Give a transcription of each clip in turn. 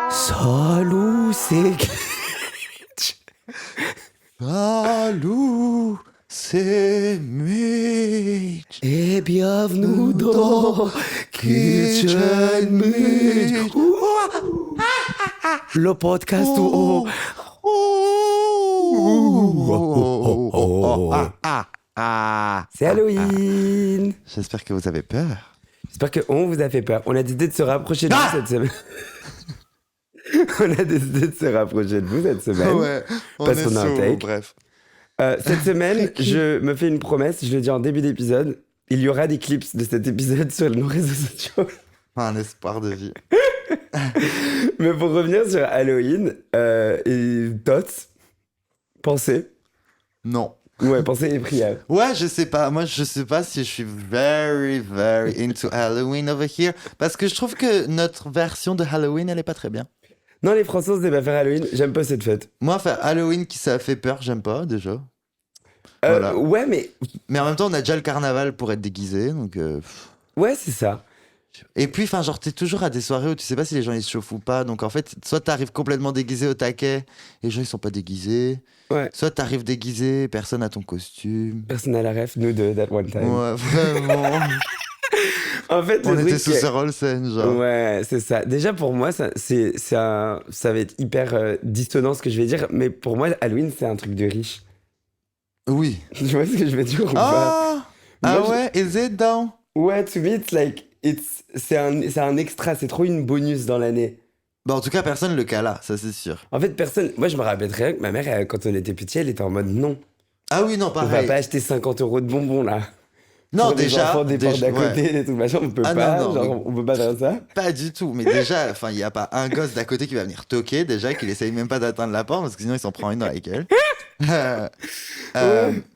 Salut, c'est Salut, c'est Mitch. et bienvenue dans Kitchen Mitch. Le podcast où c'est Halloween. J'espère que vous avez peur. J'espère qu'on vous a fait peur. On a décidé de se rapprocher de vous cette semaine. On a décidé de se rapprocher de vous cette semaine. Ouais, on Parce est qu'on a un chaud, take. bref. Cette semaine, je me fais une promesse, je l'ai dit en début d'épisode, il y aura des clips de cet épisode sur nos réseaux sociaux. Un espoir de vie. Mais pour revenir sur Halloween, et Tots, pensez. Non. Ouais, pensez et prières. Ouais, je sais pas. Moi, je sais pas si je suis very into Halloween over here. Parce que je trouve que notre version de Halloween, elle est pas très bien. Non, les Français, on se dit pas faire Halloween, j'aime pas cette fête. Moi, faire Halloween qui ça fait peur, j'aime pas déjà. Voilà. Ouais, mais... Mais en même temps, on a déjà le carnaval pour être déguisé, donc... Ouais, c'est ça. Et puis, enfin, genre, t'es toujours à des soirées où tu sais pas si les gens ils se chauffent ou pas. Donc, en fait, soit t'arrives complètement déguisé au taquet, et les gens ils sont pas déguisés. Ouais. Soit t'arrives déguisé, personne n'a ton costume. Personne à la ref, nous deux, that one time. Ouais, vraiment. En fait, On le était truc sous que- Sir Olsen, genre. Ouais, c'est ça. Déjà, pour moi, ça va être hyper dissonant ce que je vais dire, mais pour moi, Halloween, c'est un truc de riche. Oui. Tu vois ce que je veux dire ou pas? Ah Moi, ouais, is it down? Ouais, to me, it's like... C'est un extra, c'est trop une bonus dans l'année. Bah, en tout cas, personne le cala, ça c'est sûr. En fait, personne... Moi, je me rappelle très bien que ma mère, quand on était petit, elle était en mode non. Ah oui, non, On va pareil. pas acheter 50 € de bonbons, là. Non, Pour déjà. Les enfants des portes d'à ouais. côté et tout machin, on peut Ah, pas. non, non, genre, on peut pas faire ça. Pas du tout, mais déjà, enfin, il y a pas un gosse d'à côté qui va venir toquer, déjà, qu'il essaye même pas d'atteindre la porte, parce que sinon il s'en prend une dans la gueule.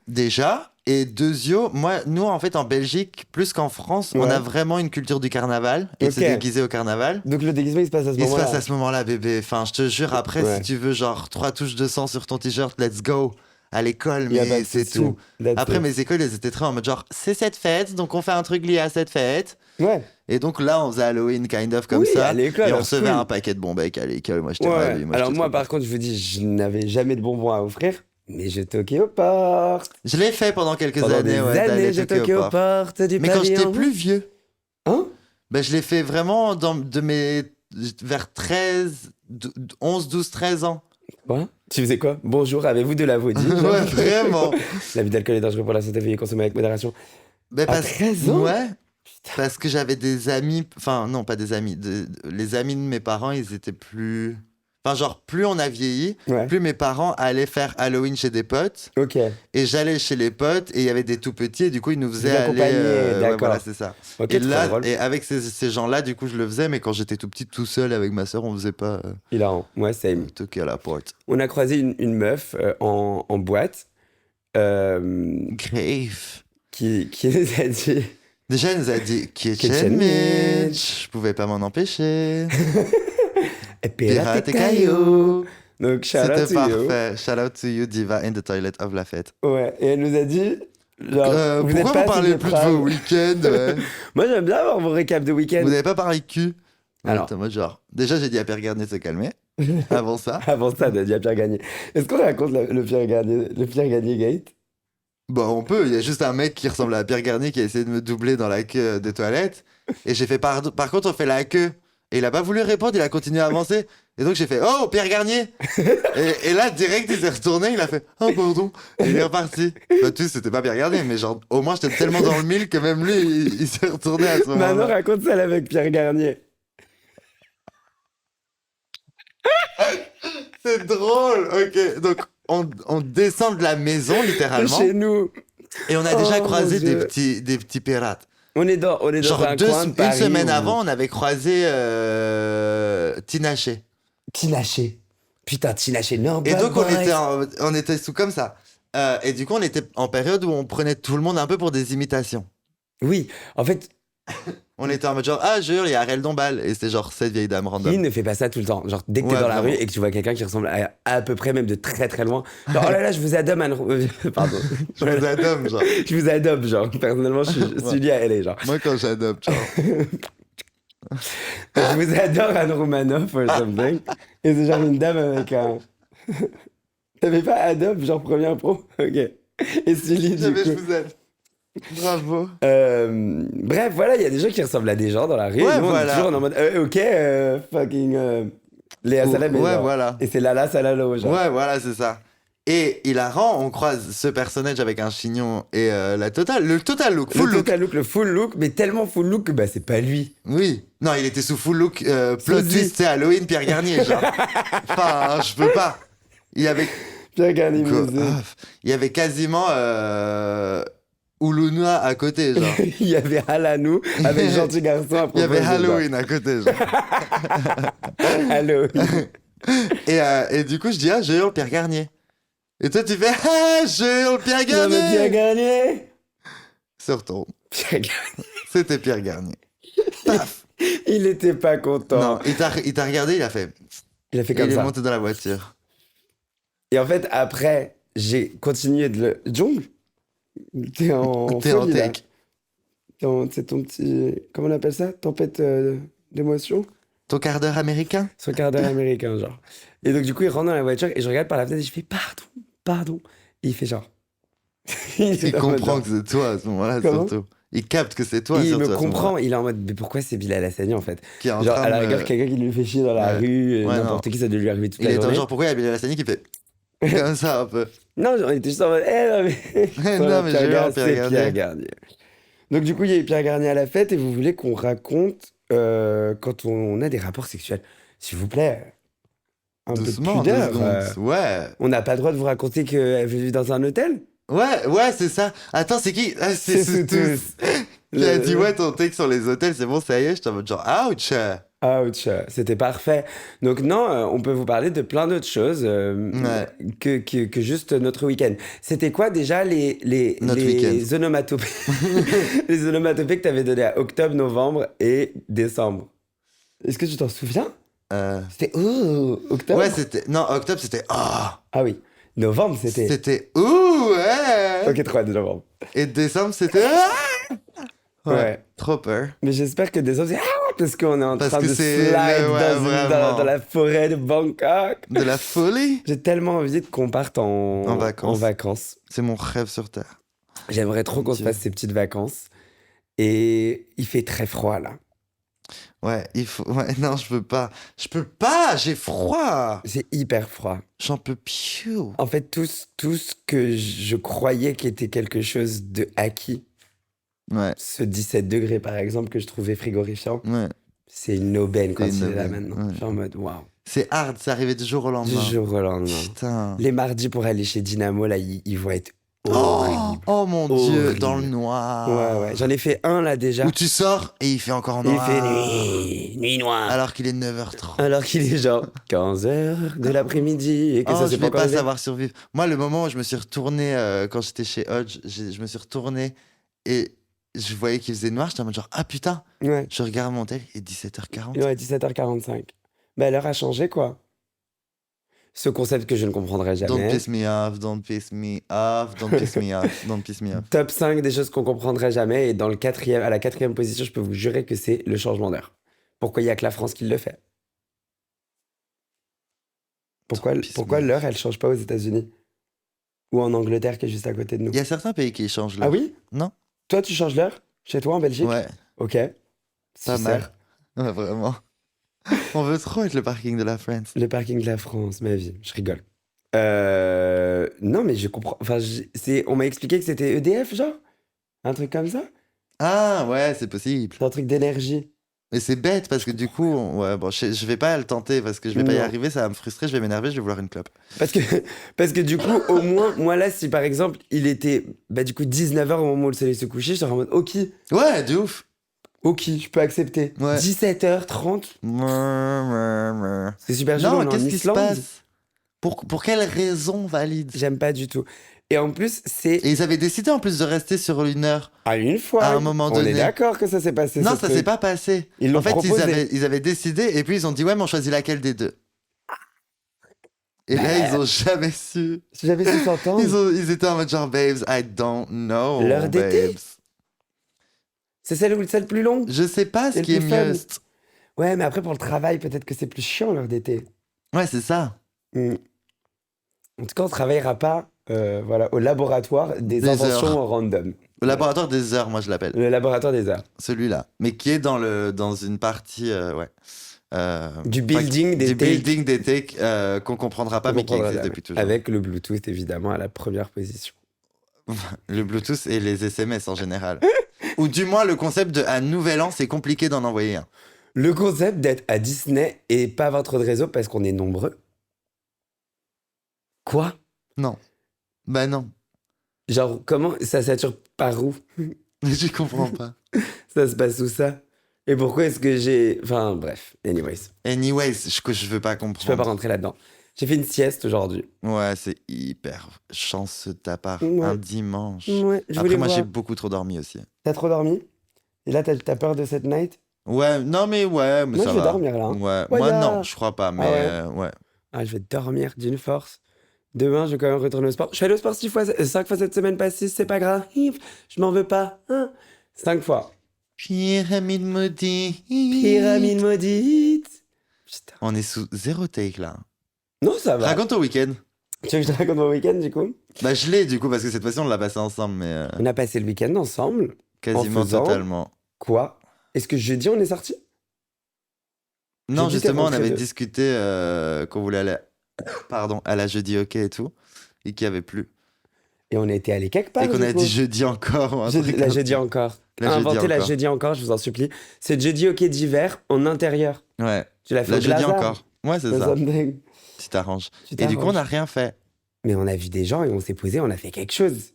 Déjà, et deuxio, nous, en fait, en Belgique, plus qu'en France, on Ouais. a vraiment une culture du carnaval, et de se Ok. déguiser au carnaval. Donc le déguisement, il se passe à ce Il se moment-là. passe à ce moment-là, bébé. Enfin, je te jure, après, Ouais. si tu veux, genre, 3 touches de sang sur ton t-shirt, let's go. À l'école, Y a pas mais de c'est souci. tout. That's Après, it. mes écoles, elles étaient très en mode genre, c'est cette fête, donc on fait un truc lié à cette fête. Ouais. Et donc là, on faisait Halloween kind of comme Oui, ça. à l'école, et on that's recevait cool. un paquet de bonbecs à l'école. Moi, j'étais Ouais. ravi. Alors j'étais moi, trop par contre, je vous dis, je n'avais jamais de bonbons à offrir, mais je toquais aux portes. Je l'ai fait pendant quelques Pendant années, des ouais, d'aller années, je toquais aux portes du Mais quand j'étais pavillon. plus vieux, Hein? ben, je l'ai fait vraiment vers 11, 12, 13 ans. Quoi? Tu faisais quoi? Bonjour, avez-vous de la vaudie? Ouais, vraiment. L'abus d'alcool est dangereux pour la santé, veuillez consommer avec modération. Ben, À 13 ans? Ouais. Parce que j'avais des amis, enfin non, pas des amis, les amis de mes parents, ils étaient plus... Enfin genre, plus on a vieilli, Ouais. plus mes parents allaient faire Halloween chez des potes, Ok. et j'allais chez les potes, et il y avait des tout petits, et du coup ils nous faisaient Vous aller... accompagniez, ouais, d'accord. voilà, c'est ça. Ok, Et trop là, drôle. et avec ces gens-là, du coup je le faisais, mais quand j'étais tout petit, tout seul avec ma soeur, on faisait pas Hilarant. Ouais, same. toquer à la porte. On a croisé une meuf en boîte Grave. qui nous a dit... Déjà, elle nous a dit Kitchen Kitchen Mitch. Je pouvais pas m'en empêcher. Pirate et cailloux. Donc, shout out C'était to you. parfait. Shout out to you, Diva in the toilet of la fête. Ouais, et elle nous a dit... Genre, vous êtes Pourquoi pas vous parlez assez plus de neutrales. vos week-ends ouais. Moi, j'aime bien avoir vos récaps de week-end. Vous n'avez pas parlé cul. Alors. T'es en mode genre. Déjà, j'ai dit à Pierre Garnier de se calmer. Avant ça. Avant ça, on a dit à Pierre Gagné. Est-ce qu'on raconte le Pierre Gagné gate? Bon, on peut. Il y a juste un mec qui ressemble à Pierre Garnier qui a essayé de me doubler dans la queue des toilettes. Et j'ai fait par contre, on fait la queue. Et il a pas voulu répondre, il a continué à avancer. Et donc j'ai fait Oh, Pierre Garnier et là, direct, il s'est retourné, il a fait Oh, pardon. Et il est reparti. Bah, tu sais, c'était pas Pierre Garnier, mais genre, au moins, j'étais tellement dans le mille que même lui, il s'est retourné à ce Maintenant, moment-là. raconte ça avec Pierre Garnier. C'est drôle. Ok, donc on descend de la maison, littéralement. Chez nous. Et on a déjà Oh, croisé mon des petits pirates. On est dans Genre un coin de une Paris semaine où- avant, on avait croisé Tinaché. Tinaché. Putain, Tinaché, non, Et donc boys. on était sous comme ça. Et du coup, on était en période où on prenait tout le monde un peu pour des imitations. Oui, en fait, On était en mode genre, ah, jure, il y a Ariel Dombal. Et c'était genre cette vieille dame random. Qui ne fait pas ça tout le temps? Genre, dès que t'es Ouais, dans la vraiment. rue et que tu vois quelqu'un qui ressemble à peu près, même de très très loin, genre, oh là là, je vous adopte, pardon. Je vous adopte, genre. Je vous adopte, genre. Personnellement, je suis lié à LA, genre. Moi, quand j'adopte, genre. Je vous adore, Anne Romanoff or something. Et c'est genre une dame avec un. T'avais pas Adobe, genre première pro? Ok. Et Sully, du J'avais, je coup. vous aime. Bravo. Bref, voilà, il y a des gens qui ressemblent à des gens dans la rue. Ouais, et nous, on est voilà. toujours en mode, ok, fucking Léa Salamé. Ouais, genre. voilà. Et c'est Lala Salalo, genre. Ouais, voilà, c'est ça. Et hilarant, on croise ce personnage avec un chignon et la totale, le total look, full le look. total look, le full look, mais tellement full look que bah, c'est pas lui. Oui. Non, il était sous full look, plot Sosie. twist, c'est Halloween, Pierre Garnier, genre. Enfin, je peux pas. Il y avait, Pierre Garnier Musée. il y avait quasiment Oulounoua à côté, genre. Il y avait Halanou avec Gentil Garçon à Il y avait proposer, genre. Halloween à côté, genre. Halloween. Et du coup, je dis, ah, je hurle Pierre Garnier. Et toi, tu fais, ah, je hurle Pierre Non, mais Garnier. Pierre Garnier. Se retourne. Pierre Garnier. C'était Pierre Garnier. Il était pas content. Non, il t'a regardé, il a fait. Il a fait Et comme il est ça. monté dans la voiture. Et en fait, après, j'ai continué de le. Jong, t'es en T'es en folie, là. take. C'est ton petit. Comment on appelle ça? Tempête d'émotion? Ton quart d'heure américain? Son quart d'heure américain, genre. Et donc, du coup, il rentre dans la voiture et je regarde par la fenêtre et je fais pardon. Et il fait genre. Il comprend que c'est toi à ce moment-là, Comment surtout. Il capte que c'est toi, Il surtout. me à ce comprend, moment-là. il est en mode, mais pourquoi c'est Bilal Hassani en fait? Qui est en Genre, train à la de- rigueur, quelqu'un qui lui fait chier dans la Ouais. rue, Ouais, n'importe qui, ça doit lui arriver toute Il la était journée. genre, pourquoi il y a Bilal Hassani qui fait comme ça un peu? Non, on était juste en mode, non, mais. Non, mais je vais voir Pierre c'est Garnier. Pierre Garnier. Donc, du coup, il y a eu Pierre Garnier à la fête et vous voulez qu'on raconte quand on a des rapports sexuels. S'il vous plaît, un Doucement, peu de 2 pudeur. secondes. Ouais. On n'a pas le droit de vous raconter qu'elle vit dans un hôtel? Ouais, c'est ça. Attends, c'est qui? Ah, c'est Soutous. Il a dit, ouais, ton take sur les hôtels, c'est bon, ça y est. J'étais en mode genre, ouch. Ouch, c'était parfait. Donc non, on peut vous parler de plein d'autres choses Ouais. que juste notre week-end. C'était quoi déjà Notre les week-end. onomatopées les onomatopées que tu avais données à octobre, novembre et décembre? Est-ce que tu t'en souviens? C'était octobre? Ouais, c'était. Non, octobre, c'était. Ah oui. Novembre, c'était. C'était. Ouh, ouais. Ok, 3 de novembre. Et décembre, c'était. Ouais. Trop peur. Mais j'espère que décembre, c'est parce qu'on est en Parce train que de c'est slide ouais, vraiment. dans la forêt de Bangkok. De la folie. J'ai tellement envie qu'on parte En vacances. en vacances. C'est mon rêve sur Terre. J'aimerais trop qu'on se Dieu. fasse ces petites vacances. Et il fait très froid là. Ouais, il faut. Ouais, non, je peux pas. Je peux pas, j'ai froid. C'est hyper froid. J'en peux plus. En fait, tout ce que je croyais qui était quelque chose de acquis, Ouais, ce 17 degrés par exemple que je trouvais frigorifiant, ouais. c'est une aubaine quand C'est une il est là aubaine, maintenant. ouais. Je suis en mode waouh. C'est hard, c'est arrivé du jour au Du lendemain. jour au lendemain. Putain. Les mardis pour aller chez Dynamo, là, ils vont être Oh, horribles. oh mon Dieu, Horrible. dans le noir. Ouais, ouais. J'en ai fait un là déjà. Où tu sors et il fait encore Et il noir. fait nuit noire. Alors qu'il est 9h30. Alors qu'il est genre 15h de l'après-midi et que Oh, ça je s'est pas vais encore pas levé. savoir survivre. Moi, le moment où je me suis retourné, quand j'étais chez Hodge, je me suis retourné et je voyais qu'il faisait noir. J'étais en mode genre, ah putain, Ouais. je regarde mon tel, il est 17h40. Ouais, 17h45. Bah, l'heure a changé, quoi. Ce concept que je ne comprendrai Don't jamais. piss me off, don't piss me off, don't piss me off, don't piss me off. Top 5 des choses qu'on comprendrait jamais. Et dans à la 4e position, je peux vous jurer que c'est le changement d'heure. Pourquoi il n'y a que la France qui le fait? Pourquoi Don't piss pourquoi me l'heure, elle change pas aux États-Unis? Ou en Angleterre, qui est juste à côté de nous? Il y a certains pays qui changent là. Ah oui? Non? Toi, tu changes l'heure? Chez toi, en Belgique? Ouais, Ok. pas Suceur. mal. Ouais, vraiment. On veut trop être le parking de la France. Le parking de la France, ma vie. Je rigole. Non, mais je comprends. Enfin, on m'a expliqué que c'était EDF, genre? Un truc comme ça? Ah ouais, c'est possible. C'est un truc d'énergie. Mais c'est bête parce que du coup, ouais, bon, je vais pas le tenter parce que je vais pas y Non. arriver, ça va me frustrer, je vais m'énerver, je vais vouloir une clope. Parce que du coup, au moins, moi là, si par exemple, il était bah, du coup 19h au moment où le soleil se couchait, je serais en mode ok, Ouais, de ouf. je peux accepter. Ouais. 17h30, c'est super chelou, Non, on est en qu'est-ce qui se Islande. passe? Pour quelle raison valide? J'aime pas du tout. Et en plus, c'est Et ils avaient décidé en plus de rester sur une heure. à une fois. À un moment On donné. est d'accord que ça s'est passé. Non, ce ça truc. s'est pas passé. Ils l'ont En fait, proposé. ils avaient décidé et puis ils ont dit ouais, mais on choisit laquelle des deux. Et là, ils ont jamais su. J'avais su s'entendre. Ils étaient en mode genre, babes, I don't know. L'heure d'été babes. C'est celle plus longue. Je sais pas ce C'est qui est le plus fun. mieux. Ouais, mais après, pour le travail, peut-être que c'est plus chiant l'heure d'été. Ouais, c'est ça. Mm. En tout cas, on ne travaillera pas voilà, au laboratoire des Des inventions heures. random. Le laboratoire des heures, moi je l'appelle. Le laboratoire des heures. Celui-là. Mais qui est dans une partie, ouais. Du building des du takes. building des takes qu'on comprendra pas, On mais qui comprendra existe jamais. depuis toujours. Avec le Bluetooth, évidemment, à la première position. Le Bluetooth et les SMS en général. Ou du moins le concept de à Nouvel An, c'est compliqué d'en envoyer un. Le concept d'être à Disney et pas avoir trop de réseau parce qu'on est nombreux. Quoi? Non. Bah non. Genre, comment ça sature par où? Je comprends pas. Ça se passe où ça? Et pourquoi est-ce que j'ai... Enfin, bref. Anyways, Anyways, je veux pas je peux comprendre. pas rentrer là-dedans. J'ai fait une sieste aujourd'hui. Ouais, c'est hyper chanceux de ta part. Ouais. Un dimanche. Ouais, je Après, voulais moi, voir. j'ai beaucoup trop dormi aussi. T'as trop dormi? Et là, t'as peur de cette night? Ouais, non, mais ouais, mais Moi, ça je vais va. dormir, là, hein. Ouais, Ouais, moi, ya. non, je crois pas, mais ouais. ouais. Ah, je vais dormir d'une force. Demain, je vais quand même retourner au sport. Je suis allé au sport 5 fois cette semaine, pas 6, c'est pas grave. Je m'en veux pas. 5 fois. Pyramide maudite. Pyramide maudite. Putain. On est sous 0 take là. Non, ça va. Raconte au week-end. Tu veux que je te raconte mon week-end, du coup? Bah, je l'ai du coup, parce que cette fois-ci, on l'a passé ensemble, mais On a passé le week-end ensemble. quasiment faisant- totalement. Quoi? Est-ce que jeudi, on est sorti? Non, Jeudi, t'es justement, on rentré avait de- discuté qu'on voulait aller à la jeudi hockey et tout, et qu'il n'y avait plus. Et on était allé quelque part. Et qu'on du a coup. dit jeudi encore. ou un truc La comme jeudi ça. encore. La jeudi Inventez la encore. jeudi encore, je vous en supplie. C'est jeudi hockey d'hiver en intérieur. Ouais, Tu l'as fait la au jeudi Glazard, encore. Ouais, c'est le ça. something. Tu t'arranges. Tu Et du coup, on t'arranges. n'a rien fait. Mais on a vu des gens et on s'est posé, on a fait quelque chose.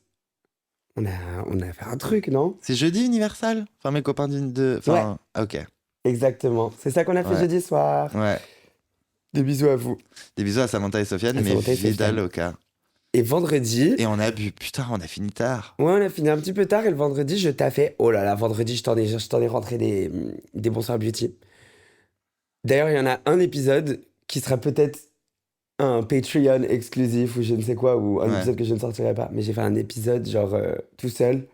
On a fait un truc, non? C'est jeudi Universal. Enfin, mes copains de. Enfin, ok. Exactement. C'est ça qu'on a fait Ouais. jeudi soir. Ouais. Des bisous à vous. Des bisous à Samantha et Sofiane, À mais Samantha et Vida Sofiane. Loca. Et vendredi, Et on a bu. Putain, on a fini tard. ouais, on a fini un petit peu tard et le vendredi, je taffais. Oh là là, vendredi, je t'en ai rentré des Bonsoir Beauty. D'ailleurs, il y en a un épisode qui sera peut-être un Patreon exclusif ou je ne sais quoi, ou un Ouais. épisode que je ne sortirai pas. Mais j'ai fait un épisode, genre, tout seul,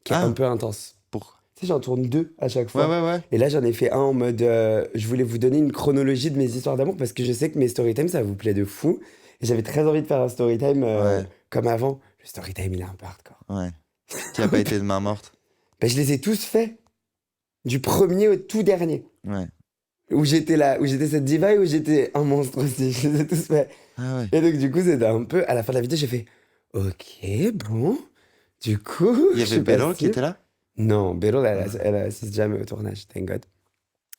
qui est Ah. un peu intense. Pour. Tu sais, j'en tourne 2 à chaque fois. Ouais, ouais, ouais. Et là, j'en ai fait un en mode. Je voulais vous donner une chronologie de mes histoires d'amour parce que je sais que mes storytime, ça vous plaît de fou. Et j'avais très envie de faire un storytime Ouais. comme avant. Le storytime, il est un peu hardcore. Ouais. Qui a pas été de main morte. Ben, je les ai tous faits. Du premier au tout dernier. Ouais. Où j'étais là, où j'étais cette diva et où j'étais un monstre aussi. Je les ai tous faits. Ah ouais. Et donc, du coup, c'était un peu. À la fin de la vidéo, j'ai fait Ok, bon. Du coup. Il y avait Bello qui était là. Non, Bélo, elle assiste jamais au tournage, thank God.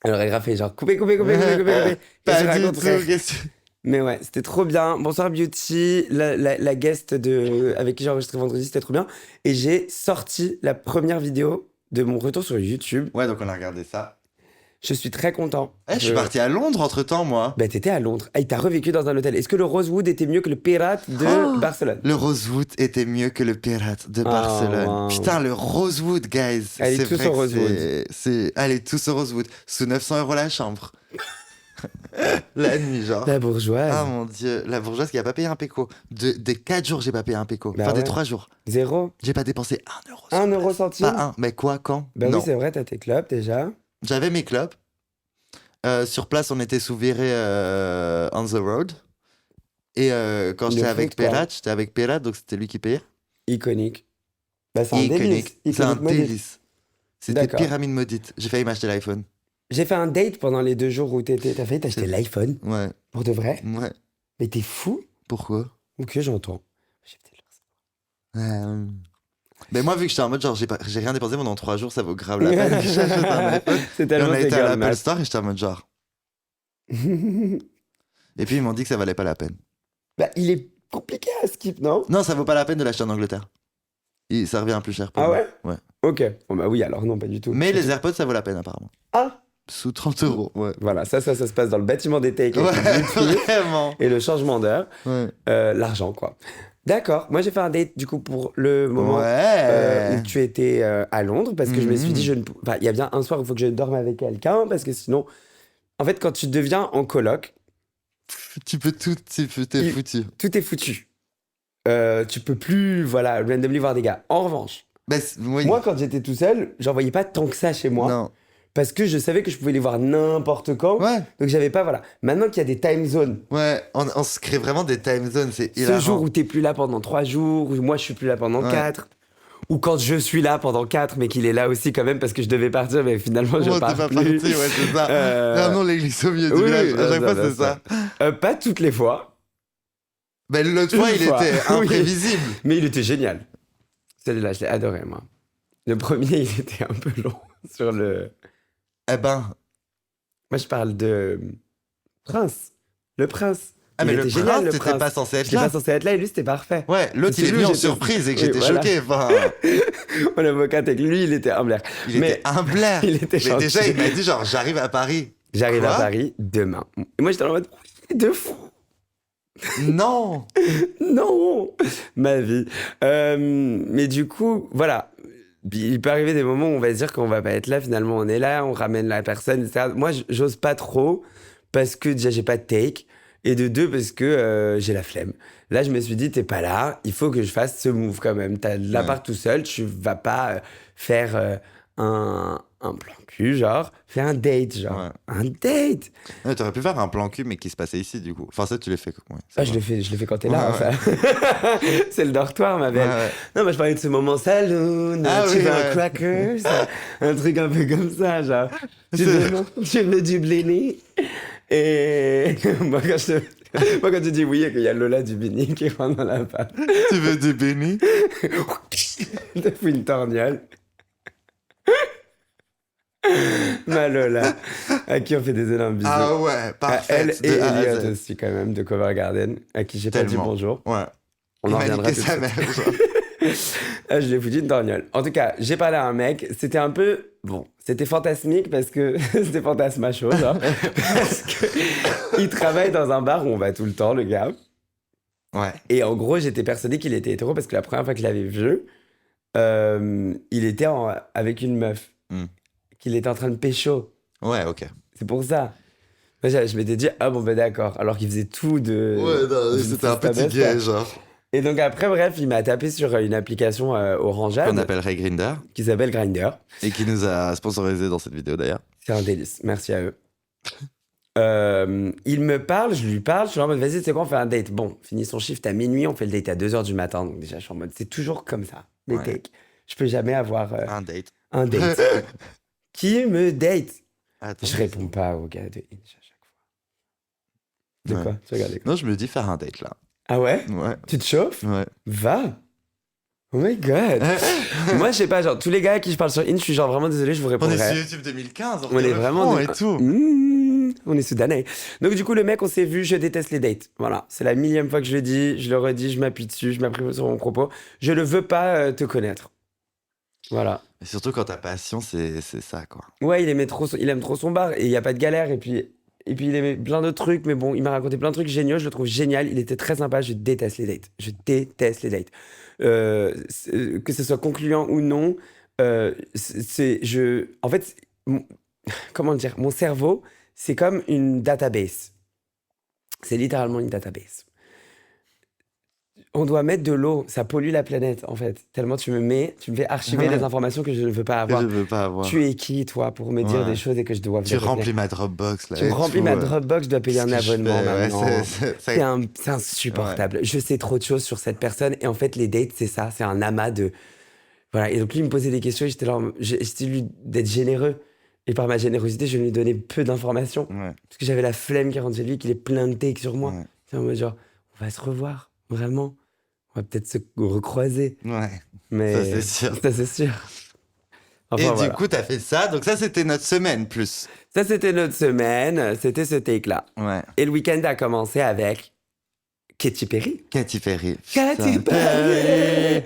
Elle aurait grave fait genre coupé. Et Pas je du raconterai. tout. qu'est-ce que- Mais ouais, c'était trop bien. Bonsoir Beauty, la guest avec qui j'ai enregistré vendredi, c'était trop bien. Et j'ai sorti la première vidéo de mon retour sur YouTube. Ouais, donc on a regardé ça. Je suis très content. Eh, je suis parti à Londres entre temps, moi. Bah, t'étais à Londres. Ah, t'as revécu dans un hôtel. Est-ce que le Rosewood était mieux que le Pirate de Oh Barcelone? Le Rosewood était mieux que le Pirate de Barcelone. wow. Putain, le Rosewood, guys. Allez C'est tous vrai au que Rosewood. Allez tous au Rosewood. Sous 900 € la chambre. La nuit, genre. La bourgeoise. Ah mon dieu, la bourgeoise qui a pas payé un péco. Des 4 jours, j'ai pas payé un péco. Bah Enfin, des ouais. 3 jours. Zéro. J'ai pas dépensé 1 euro. 1 euro centime. Pas un, mais quoi, quand Bah Non. oui, c'est vrai, t'as tes clubs déjà. J'avais mes clubs. Sur place, on était sous Viré on the road. Et quand Le j'étais avec foot, quoi. Perrat, j'étais avec Perrat, donc c'était lui qui payait. Iconique. Bah, c'est un Iconique. délice. C'est un Iconique maudit. délice. C'était D'accord. pyramide maudite. J'ai failli m'acheter l'iPhone. J'ai fait un date pendant les 2 jours où t'as failli t'acheter l'iPhone. Ouais, Pour de vrai. ouais. Mais t'es fou? Pourquoi Ok, j'entends. J'ai peut-être le recevoir. Mais moi, vu que j'étais en mode genre, j'ai rien dépensé pendant 3 jours, ça vaut grave la peine que j'achète un iPhone. C'est Et tellement on a été à l'Apple égal, Store et j'étais en mode genre. Et puis ils m'ont dit que ça valait pas la peine. Bah, il est compliqué à skip, non? Non, ça vaut pas la peine de l'acheter en Angleterre. Ça revient plus cher pour Ah moi. ouais? Ouais. Ok. Bon, bah oui, alors non, pas du tout. Mais les AirPods, ça vaut la peine apparemment. Ah! Sous 30 €. Ouais. Voilà, ça se passe dans le bâtiment des takes. Ouais, avec le Bluetooth vraiment. et le changement d'heure. Ouais. L'argent, quoi. D'accord. Moi, j'ai fait un date, du coup, pour le moment Ouais. où tu étais à Londres, parce que je me suis dit, Mhm. enfin, il y a bien un soir où il faut que je dorme avec quelqu'un, parce que sinon, en fait, quand tu deviens en coloc, Tu peux tout, t'es il- foutu. tout est foutu. Tu peux plus, voilà, randomly voir des gars. En revanche, Bah, oui. moi, quand j'étais tout seul, j'en voyais pas tant que ça chez moi, Non. parce que je savais que je pouvais les voir n'importe quand, Ouais. donc j'avais pas, voilà. Maintenant qu'il y a des time zones, Ouais. On se crée vraiment des time zones, c'est ce jour hilarant. où t'es plus là pendant 3 jours, où moi je suis plus là pendant Ouais. 4, ou quand je suis là pendant 4, mais qu'il est là aussi quand même parce que je devais partir, mais finalement je Comment t'es pars pas plus. parti? Ouais, c'est ça. Ah Euh, non, l'église au milieu du oui, village. oui, À chaque fois, ça, c'est ça. Pas toutes les fois, Mais l'autre une fois, il fois, était oui. imprévisible. Mais il était génial. Celui-là, je l'ai adoré, moi. Le premier, il était un peu long sur le... Eh ben. Moi, je parle de Prince. Le Prince. Ah, Il mais était le génial, prince, le t'étais Prince. pas censé être J'étais pas là. censé être là et lui, c'était parfait. Ouais, l'autre, il C'était est lui venu où en j'étais- surprise et que Oui, j'étais voilà. choqué. Enfin, On avocate avec lui, il était humble. il était humble. Il était Mais déjà, gentil. il m'a dit genre, j'arrive à Paris. J'arrive à Quoi? Paris demain. Et moi, j'étais en mode, oui, de fou. Non. Non, ma vie. Mais du coup, voilà. Il peut arriver des moments où on va se dire qu'on va pas être là. Finalement, on est là, on ramène la personne, etc. Moi, j'ose pas trop parce que déjà, j'ai pas de take. Et de deux, parce que j'ai la flemme. Là, je me suis dit, t'es pas là, il faut que je fasse ce move quand même. T'as l'appart tout seul, tu vas pas faire un plan cul, genre. Fais un date, genre. Ouais. Un date. Ouais, t'aurais pu faire un plan cul, mais qui se passait ici, du coup. Enfin, ça, tu l'as fait. Ouais, c'est Ah, je vrai. le fais quand t'es Ouais, là, ouais. enfin. C'est le dortoir, ma Ouais, belle. ouais. Non, moi, je parlais de ce moment saloon, Ah tu oui, veux un ouais. cracker, un truc un peu comme ça, genre. C'est- Tu veux du blini? Et moi, moi, quand tu dis oui et qu'il y a Lola du Bini qui rentre dans la pâte, Tu veux du béni? je te fous une torgnole. Ma Lola, à qui on fait des énormes bisous. Ah ouais, À parfait. elle et De A à Elliot Z. aussi, quand même, de Cover Garden, à qui j'ai pas dit Tellement. bonjour. Ouais. On Il en m'a reviendra niqué tout de sa suite. mère. Genre. Ah, je l'ai foutu une torgnole. En tout cas, j'ai parlé à un mec. C'était un peu. Bon, c'était fantasmique parce que. C'était fantasmacho, genre. Parce que. Il travaille dans un bar où on va tout le temps, le gars. Ouais. Et en gros, j'étais persuadé qu'il était hétéro parce que la première fois que je l'avais vu, il était avec une meuf. Hmm. Qu'il était en train de pécho. Ouais, ok. C'est pour ça. Moi, je m'étais dit, ah bon, ben d'accord. Alors qu'il faisait tout de. Ouais, non, d'une c'était un fiesta petit besta. gay, genre. Et donc après, bref, il m'a tapé sur une application orangeade Qu'on appellerait Grinder. qui s'appelle Grindr. Et qui nous a sponsorisé dans cette vidéo, d'ailleurs. C'est un délice. Merci à eux. Il me parle, je lui parle, je suis en mode, vas-y, c'est quoi, on fait un date. Bon, finit son shift à minuit, on fait le date à 2h du matin. Donc déjà, je suis en mode, c'est toujours comme ça, les Ouais. takes. Je peux jamais avoir Un date. un date. Qui me date? Attends. Je réponds pas aux gars de Inch à chaque fois. De Ouais. quoi? Tu regardes quoi? Non, je me dis faire un date, là. Ah ouais? Ouais. Tu te chauffes? Ouais. Va! Oh my god! Moi, je sais pas, genre, tous les gars à qui je parle sur Inch, je suis genre vraiment désolé, je vous On est répondrai. sur YouTube 2015, On est vraiment et tout. On est soudanais. Donc du coup, le mec, on s'est vu, je déteste les dates. Voilà, c'est la millième fois que je le dis, je le redis, je m'appuie dessus, je m'appuie sur mon propos. Je ne veux pas te connaître. Voilà. Et surtout quand t'as passion, c'est ça, quoi. Ouais, il aime trop son bar et il n'y a pas de galère. Et puis il aimait plein d'autres trucs, mais bon, il m'a raconté plein de trucs géniaux, je le trouve génial, il était très sympa, je déteste les dates. Je déteste les dates. Que ce soit concluant ou non, en fait, comment dire, mon cerveau, c'est comme une database. C'est littéralement une database. On doit mettre de l'eau, ça pollue la planète, en fait. Tellement tu me fais archiver les informations que je ne veux pas Que avoir. je veux pas avoir. Tu es qui, toi, pour me dire Ouais. des choses et que je dois Tu les retenir? remplis ma Dropbox, là. Tu me et remplis tout, ma Dropbox, je dois payer un qu'est-ce que je abonnement fais, ouais, maintenant. c'est- C'est insupportable. Je sais trop de choses sur cette personne. Et en fait, les dates, c'est ça. C'est un amas de. Voilà. Et donc, lui, il me posait des questions et j'étais là. J'essayais lui d'être généreux. Et par ma générosité, je lui donnais peu d'informations. Ouais, Parce que j'avais la flemme qui rentre chez lui, qu'il ait plein de takes sur moi. ouais, C'est en mode genre, on va se revoir. Vraiment. On va peut-être se recroiser. ouais. Mais. Ça, c'est sûr. Ça, c'est sûr. Enfin, Et voilà. du coup, t'as fait ça. Donc ça, c'était notre semaine, plus. Ça, c'était notre semaine. C'était ce take-là. Ouais. Et le week-end a commencé avec Katy Perry. Katy Perry. Katy Putain. Perry.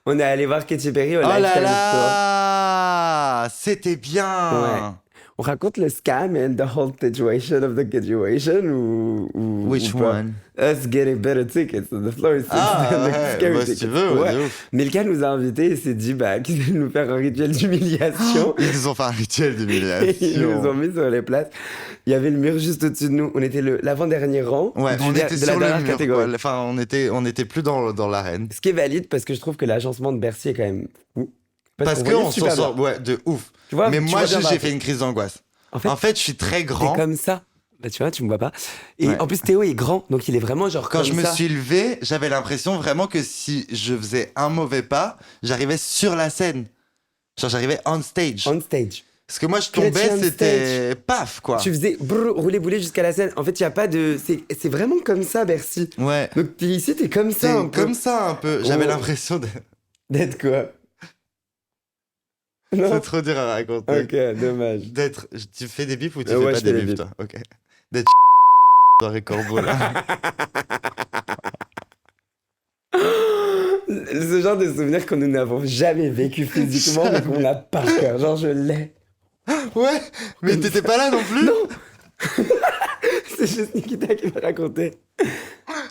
On est allé voir Katy Perry au Oh là Lifetime là, c'était bien. Store. On raconte le scam and the whole situation of the graduation ou Which ou pas? one? Us getting better tickets on the floor. Ah, the ouais, scary bah, si tickets. tu veux, ouais, Ouais. de ouf. Milka nous a invités et s'est dit qu'ils allaient nous faire un rituel d'humiliation. Ils nous ont fait un rituel Et ils nous ont d'humiliation. mis sur les places. Il y avait le mur juste au-dessus de nous. On était l'avant-dernier rang Ouais, on était de la sur le dernière mur, catégorie. quoi. Enfin, on était plus dans l'arène. Ce qui est valide parce que je trouve que l'agencement de Bercy est quand même fou. Parce qu'on voyait qu'on s'en super sort, bien. ouais, de ouf. Tu vois, Mais tu moi, vois bien j'ai Bercy. fait une crise d'angoisse. En En fait, fait, je suis très t'es grand. comme ça. Bah, tu vois, tu me vois pas. Et Ouais. en plus, Théo est grand, donc il est vraiment genre Quand comme je me ça. suis levé, j'avais l'impression vraiment que si je faisais un mauvais pas, j'arrivais sur la scène. Genre, j'arrivais on stage. On stage. Parce que moi, je Chrétien tombais, on c'était paf, quoi. Tu faisais rouler bouler jusqu'à la scène. En fait, il y a pas de. C'est vraiment comme ça, Bercy. Ouais. Donc t'es ici, t'es comme ça. un C'est peu. comme ça un peu. J'avais Oh. l'impression de. D'être quoi? Non. C'est trop dur à raconter. Ok, dommage. D'être. Tu fais des bifs ou tu Ouais, fais pas je fais des des bifs, bifs. toi? Ok. D'être dans les corbeaux, là. Ce genre de souvenir que nous n'avons jamais vécu physiquement, mais qu'on a par cœur. Genre, je l'ai. Ouais, mais t'étais pas là non plus? Non. C'est juste Nikita qui m'a raconté.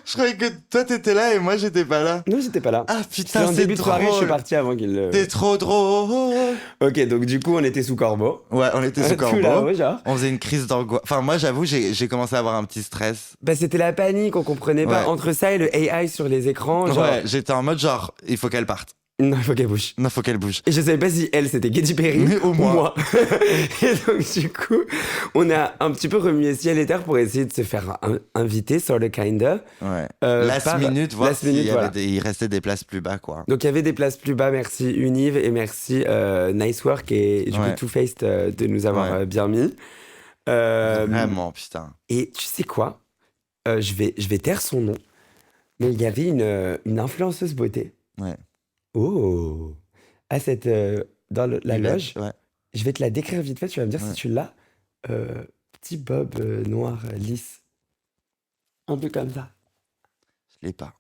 Je croyais que toi t'étais là et moi j'étais pas là. Non, j'étais pas là. Ah C'était putain, en c'est début de soirée, je suis drôle. parti avant qu'il le. T'es trop drôle. Ok, donc du coup, on était sous corbeau. Ouais, on était sous Tout là-haut, corbeau. genre. On faisait une crise d'angoisse. Enfin, moi j'avoue, j'ai commencé à avoir un petit stress. Bah, c'était la panique, on comprenait pas. Ouais. Entre ça et le AI sur les écrans, genre. Ouais, j'étais en mode genre, il faut qu'elle parte. Non, il faut qu'elle bouge. Non, faut qu'elle bouge. Et je savais pas si elle, c'était Katy Perry Mais au ou moins. moi. Et donc, du coup, on a un petit peu remué ciel et terre pour essayer de se faire inviter, sort of kinda. Ouais. Euh, Last par- minute, voir last s'il minute, y voilà. avait il restait des places plus bas, quoi. Donc, il y avait des places plus bas, merci Univ et merci Nice Work et du coup Ouais. Too Faced de nous avoir Ouais. bien mis. Vraiment, putain. Et tu sais quoi? Je vais taire son nom, mais il y avait une influenceuse beauté. Ouais. Oh! À cette, dans la loge. Ouais. Je vais te la décrire vite fait, tu vas me dire Ouais. si tu l'as. Petit bob noir lisse. Un peu comme ça. Je l'ai pas.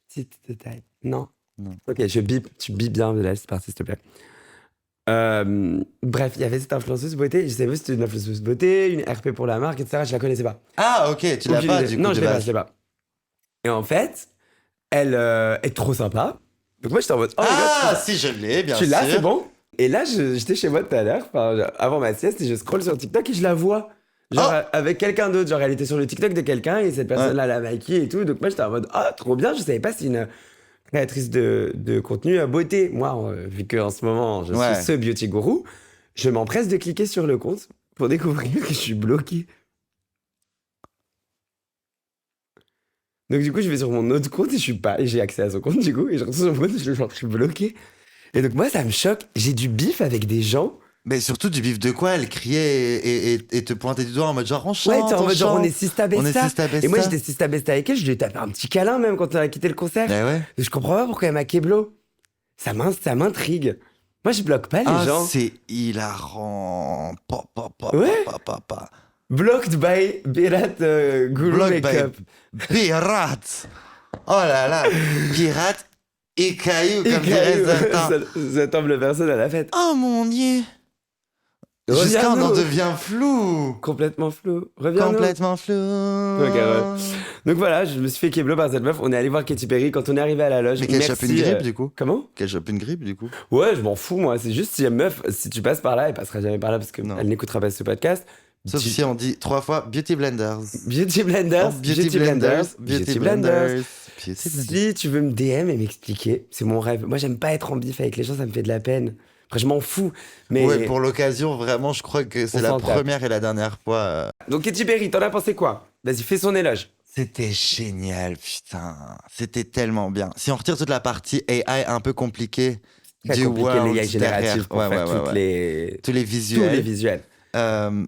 Petite taille. Non? Non. Ok, je bip. Tu bip bien, laisse partir, s'il te plaît. Bref, il y avait cette influenceuse beauté. Je savais pas si c'était une influenceuse beauté, une RP pour la marque, etc. Je la connaissais pas. Ah, ok, tu l'as Aucune pas idée. du coup. Non, de je l'ai pas, base. je l'ai pas. Et en fait, elle est trop sympa. Donc moi, j'étais en mode, oh my God, Ah, si, je l'ai, bien tu sûr. l'as, c'est bon? Et là, j'étais chez moi tout à l'heure, avant ma sieste, et je scrolle sur TikTok et je la vois. Genre avec quelqu'un d'autre. Genre, elle était sur le TikTok de quelqu'un et cette personne-là l'a maquillée et tout. Donc moi, j'étais en mode, ah, trop bien. Je savais pas si une créatrice de contenu à beauté. Moi, vu qu'en ce moment, je Ouais. suis ce beauty guru, je m'empresse de cliquer sur le compte pour découvrir que je suis bloqué. Donc du coup, je vais sur mon autre compte et j'ai accès à son compte du coup et je retrouve son compte et je suis bloqué. Et donc moi, ça me choque. J'ai du bif avec des gens. Mais surtout du bif de quoi? Elle criait et te pointait du doigt en mode genre on chante, Ouais, t'es en mode genre on chante. est Sista On est Besta. Sista Besta. Et moi, j'étais Sista Besta avec elle. Je lui ai tapé un petit câlin même quand on a quitté le concert. Eh ouais. Je comprends pas pourquoi elle m'a keblo. Ça m'intrigue. Moi, je bloque pas les Ah, gens. c'est hilarant. Ouais. Blocked by Birat Guru Blocked by Makeup. Pirate. Oh là là. Pirate et caillou, Et comme dirait Caillou, certains. cette humble personne à la fête. Oh mon dieu. Jusqu'à on en devient flou. Complètement flou. Reviens. Complètement flou. Ok, ouais. Donc voilà, je me suis fait keblo par cette meuf. On est allé voir Katy Perry quand on est arrivé à la loge. Mais qu'elle Merci, chope une grippe du coup. Comment? Qu'elle chope une grippe du coup. Ouais, je m'en fous moi. C'est juste si une meuf, si tu passes par là, elle passera jamais par là parce qu'elle Non. n'écoutera pas ce podcast. Sauf si on dit 3 fois Beauty Blenders. Beauty Blenders, Oh, Beauty Blenders. Beauty Blenders. Beauty Blenders. Si tu veux me DM et m'expliquer, c'est mon rêve. Moi, j'aime pas être en bif avec les gens, ça me fait de la peine. Après, je m'en fous. Mais Ouais, pour l'occasion, vraiment, je crois que c'est On la s'en tape. première et la dernière fois. donc Katy Perry, t'en as pensé quoi? Vas-y, fais son éloge. C'était génial, putain. C'était tellement bien. Si on retire toute la partie AI un peu compliquée Très du compliqué world les AI génératifs derrière. pour Ouais, faire ouais, ouais, toutes ouais. les... Tous les tous visuels. les visuels.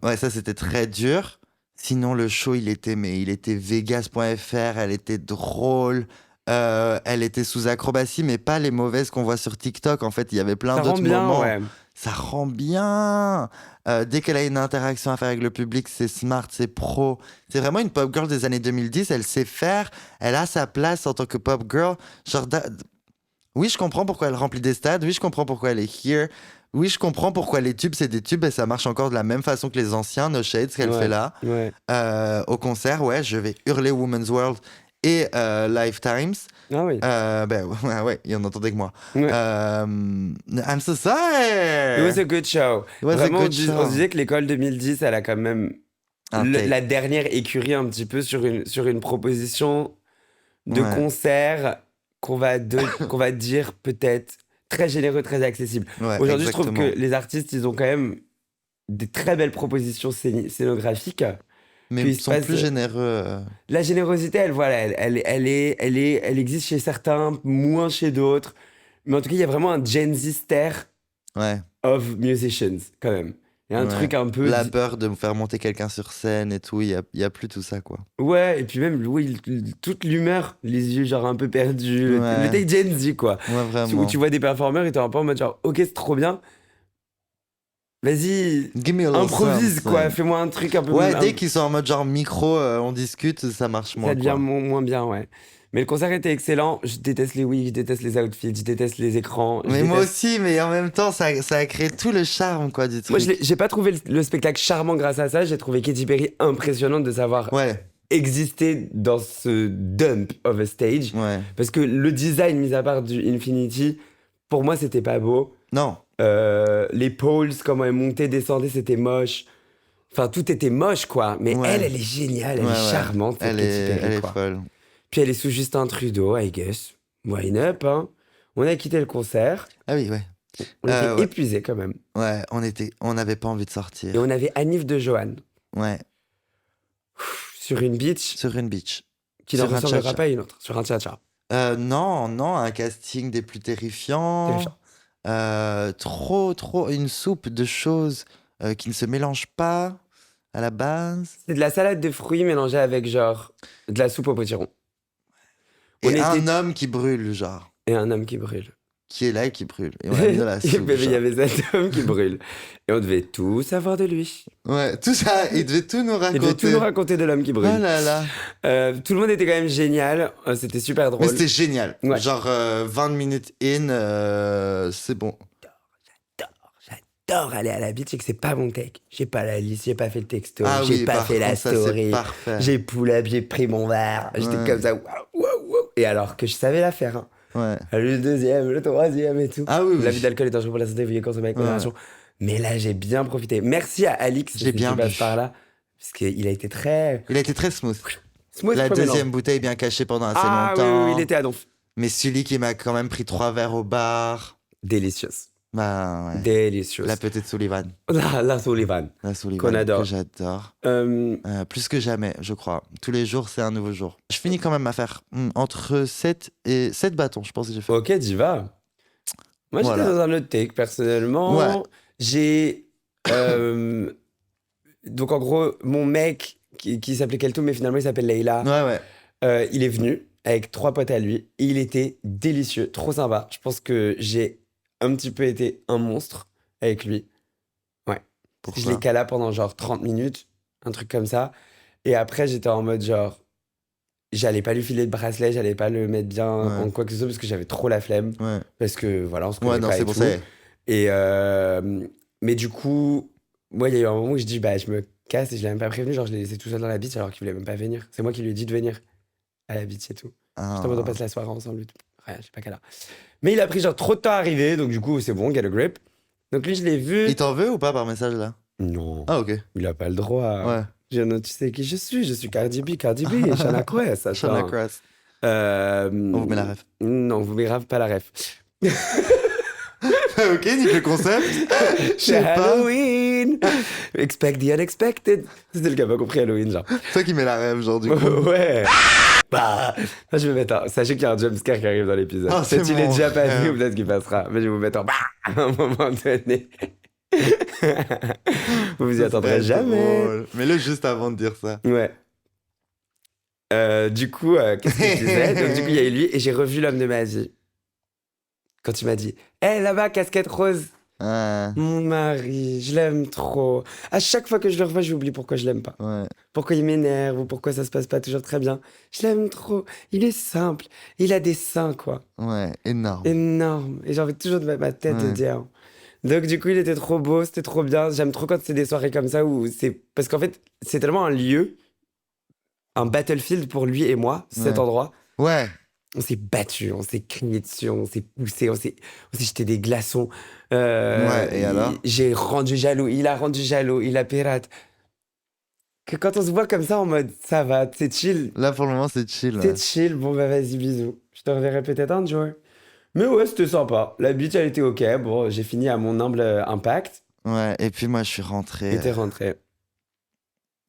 Ouais, ça c'était très dur. Sinon, le show, il était Vegas.fr, elle était drôle. Elle était sous acrobatie, mais pas les mauvaises qu'on voit sur TikTok. En fait, il y avait plein Ça rend d'autres bien, moments. ouais. Ça rend bien. Dès qu'elle a une interaction à faire avec le public, c'est smart, c'est pro. C'est vraiment une pop girl des années 2010. Elle sait faire. Elle a sa place en tant que pop girl. Genre, oui, je comprends pourquoi elle remplit des stades. Oui, je comprends pourquoi elle est here. Oui, je comprends pourquoi les tubes, c'est des tubes et ça marche encore de la même façon que les anciens, No Shade, ce qu'elle Ouais, fait là. ouais. Au concert, ouais, je vais hurler Woman's World et Lifetimes. Ah oui. Ben ouais, il en entendait que moi. Ouais. I'm so It was sorry. a good show. It was a Vraiment, good on se show. disait que l'école 2010, elle a quand même Un take. la dernière écurie un petit peu sur une proposition de Ouais, concert qu'on va dire peut-être très généreux, très accessible. ouais, Aujourd'hui, je trouve exactement. que les artistes, ils ont quand même des très belles propositions scénographiques. Mais Qu'il ils se sont passe plus généreux. la générosité, elle, voilà, elle existe chez certains, moins chez d'autres. Mais en tout cas, il y a vraiment un Gen Z stare Ouais, of musicians, quand même. Il y a un ouais. truc un peu. La peur de me faire monter quelqu'un sur scène et tout, il y a plus tout ça, quoi. Ouais, et puis même, oui, toute l'humeur, les yeux genre un peu perdus, le Ouais, take Gen Z, quoi. ouais, Où tu vraiment. vois des performeurs et t'es un peu en mode genre, ok, c'est trop bien, vas-y, Give me a little improvise, quoi, something. fais-moi un truc un peu. Ouais, dès qu'ils sont en mode genre micro, on discute, ça marche Ça moins, devient quoi. moins bien, ouais. Mais le concert était excellent. Je déteste les wigs, je déteste les outfits, je déteste les écrans, je Mais moi déteste. aussi, mais en même temps, ça a créé tout le charme, quoi, du Moi, truc. j'ai pas trouvé le spectacle charmant grâce à ça. J'ai trouvé Katy Perry impressionnante de savoir Ouais, exister dans ce dump of a stage. ouais. Parce que le design, mis à part du Infinity, pour moi, c'était pas beau. Non, Les poles, comment elles montaient, descendaient, c'était moche. Enfin, tout était moche, quoi. Mais ouais, elle est géniale, elle ouais, est ouais. charmante, cette Katy Elle Perry, est quoi. folle. Puis elle est sous Justin Trudeau, I guess. Why up, hein. On a quitté le concert. Ah oui, ouais. On était Ouais, épuisés quand même. ouais, on n'avait pas envie de Et sortir. on avait Anif de Johan Ouais, sur une beach sur une beach. qui ne Sur un ressemblera cha-cha. pas à une autre. Sur un cha-cha. Non, non, un casting des plus terrifiants. Terrifiant. Trop, une soupe de choses qui ne se mélangent pas à la base. C'est de la salade de fruits mélangée avec genre de la soupe au potiron. On Et était... un homme qui brûle, genre. Et un homme qui brûle. Qui est là et qui brûle. Et on l'a mis dans la Et soupe, bébé, il y genre. avait cet homme qui brûle. Et on devait tout savoir de lui. Ouais, tout ça, il devait tout nous Il devait tout raconter. nous raconter de l'homme qui Oh brûle. là là. Tout le monde était quand même génial. C'était super Mais drôle. c'était génial. Ouais. Genre 20 minutes in, c'est bon. J'adore aller à la beach et que c'est pas mon take. J'ai pas la liste, j'ai pas fait le texto, Ah j'ai oui, pas par fait la contre, ça, c'est story. parfait. J'ai pull up, j'ai pris mon verre. J'étais Ouais. comme ça, waouh, waouh, waouh. Et alors que je savais la faire. Hein. Ouais. Le deuxième, le troisième et tout. Ah oui, oui. L'abus d'alcool est dangereux pour la santé, veuillez consommer avec Ouais. modération. Mais là, j'ai bien profité. Merci à Alix J'ai bien qui passe bu. par là. Parce qu'il a été très Il a été très smooth. smooth. La promenant. deuxième bouteille bien cachée pendant assez Ah oui, longtemps. oui, il était à donf. Mais Sully qui m'a quand même pris 3 verres au bar. Délicieuse. Bah ouais. Délicieuse. La petite Sullivan. La Sullivan. La Sullivan. Qu'on adore. Que j'adore. Euh, Plus que jamais, je crois. Tous les jours, c'est un nouveau jour. Je finis quand même à faire entre 7 et 7 bâtons, je pense que j'ai fait. ok, Diva. Moi, j'étais Voilà. dans un autre take, personnellement. Ouais. J'ai... donc, en gros, mon mec, qui s'appelait Kelto, mais finalement, il s'appelle Leila, Ouais, ouais. il est venu avec 3 potes à lui. Et il était délicieux, trop sympa. Je pense que j'ai un petit peu été un monstre avec lui. Ouais. Je Pourquoi l'ai cala pendant genre 30 minutes, un truc comme ça. Et après, j'étais en mode genre... J'allais pas lui filer de bracelet, j'allais pas le mettre bien en quoi que ce soit parce que j'avais trop la flemme. Ouais. Parce que voilà, on se connaît Ouais, non, pas c'est et pour tout. ça. Et mais du coup, moi, il y a eu un moment où je dis, bah, je me casse et je l'ai même pas prévenu. Genre, je l'ai laissé tout seul dans la beach alors qu'il voulait même pas venir. C'est moi qui lui ai dit de venir à la beach et tout. Ah. Justement, on passe la soirée ensemble et tout. Ouais, je sais pas quelle heure. Mais il a pris genre trop de temps à arriver, donc du coup, c'est bon, get a grip. Donc lui, je l'ai vu. Il t'en veut ou pas par message là Non, Ah, ok. il a pas le droit. Ouais. Tu sais qui je suis Cardi B, Shana Quest, ça Shana change. Cross. On On vous met la ref. Non, on vous met grave pas la ref. Ok, nique le concept. Je C'est sais pas. Halloween! Expect the unexpected. C'était le gars pas compris Halloween, genre. Toi qui mets la rêve, genre du coup. Ouais. Bah, là, je vais mettre un... Sachez qu'il y a un jumpscare qui arrive dans l'épisode. Ah, c'est Peut-être qu'il est mon déjà passé frère. ou peut-être qu'il passera. Mais je vais vous mettre un bah à un moment donné. Vous vous y attendrez C'est jamais. drôle. Mets-le juste avant de dire ça. Ouais. Du coup, qu'est-ce que je disais? Donc, du coup, il y a eu lui et j'ai revu l'homme de ma vie. Quand il m'a dit, hé, là-bas, casquette rose. Ah, Mon mari, je l'aime trop. À chaque fois que je le revois, j'oublie pourquoi je l'aime pas. ouais. Pourquoi il m'énerve ou pourquoi ça se passe pas toujours très bien. Je l'aime trop. Il est simple. Il a des seins, quoi. Ouais, énorme. Énorme. Et j'ai envie toujours de mettre ma tête Ouais. dedans. Donc du coup, il était trop beau, c'était trop bien. J'aime trop quand c'est des soirées comme ça où c'est... Parce qu'en fait, c'est tellement un lieu, un battlefield pour lui et moi, cet Ouais. endroit. Ouais. On s'est battu, on s'est crié dessus, on s'est poussé, on s'est jeté des glaçons. Ouais, et alors? J'ai rendu jaloux, il a rendu jaloux, il a pirate. Que quand on se voit comme ça en mode ça va, Là, pour le moment, c'est chill. c'est Ouais. chill, bon bah vas-y, bisous. Je te reverrai peut-être un jour. Mais ouais, c'était sympa. La beach, elle était ok. Bon, j'ai fini à mon humble impact Ouais, et puis moi, je suis rentré. et t'es rentré.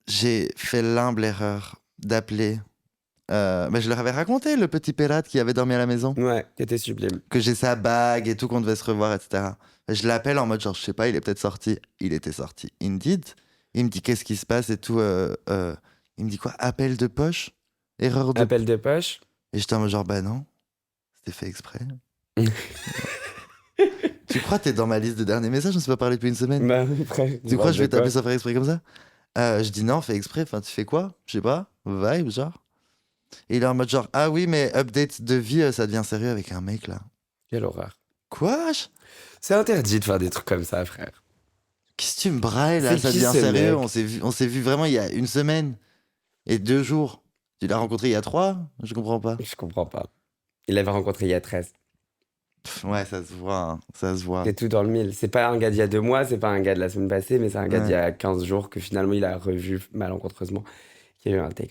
J'ai fait l'humble erreur d'appeler. Mais je leur avais raconté le petit pirate qui avait dormi à la maison. Ouais, t'étais sublime. Que j'ai sa bague et tout, qu'on devait se revoir, etc. Je l'appelle en mode genre, je sais pas, il est peut-être sorti. Il était sorti. Indeed. Il me dit qu'est-ce qui se passe et tout. Il me dit quoi? Appel de poche? Erreur de. Appel de poche. Et j'étais en mode genre, bah non, c'était fait exprès. Tu crois que t'es dans ma liste de derniers messages? On s'est pas parlé depuis une semaine. Bah, frère. Tu crois que je vais de quoi taper sans faire exprès comme ça? Je dis non, fais exprès. Enfin, tu fais quoi? Je sais pas. Vibe, genre. Et il est en mode genre, ah oui, mais update de vie, ça devient sérieux avec un mec là. Quelle horreur. Quoi? C'est interdit de faire des trucs comme ça, frère. Qu'est-ce que tu me brailles là? C'est Ça qui, devient ce sérieux. mec On s'est vu vraiment il y a une semaine et 2 jours. Tu l'as rencontré il y a 3? Je comprends pas. Je comprends pas. Il l'avait rencontré il y a 13. Ouais, ça se voit, hein, ça se voit. C'est tout dans le mille. C'est pas un gars d'il y a 2 mois, c'est pas un gars de la semaine passée, mais c'est un gars d'il y a 15 jours que finalement il a revu malencontreusement. Il y a eu un take.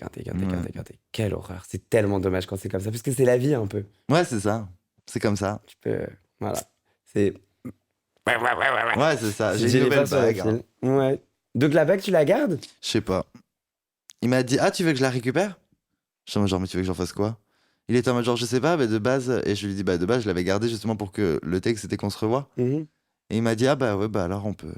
Quelle horreur. C'est tellement dommage quand c'est comme ça, parce que c'est la vie un peu. Ouais, c'est ça. C'est comme ça. Tu peux. Voilà. C'est. Ouais, c'est ça. J'ai J'ai une les nouvelle pas sur le bague. Hein. fil. Ouais. Donc la bague, tu la gardes? Je sais pas. Il m'a dit, ah, tu veux que je la récupère? Je suis en mode genre, mais tu veux que j'en fasse quoi? Il était en mode genre, je sais pas, mais de base, et je lui dis, bah de base, je l'avais gardé justement pour que le texte c'était qu'on se revoie. Mhm. Et il m'a dit, ah bah ouais, bah alors on peut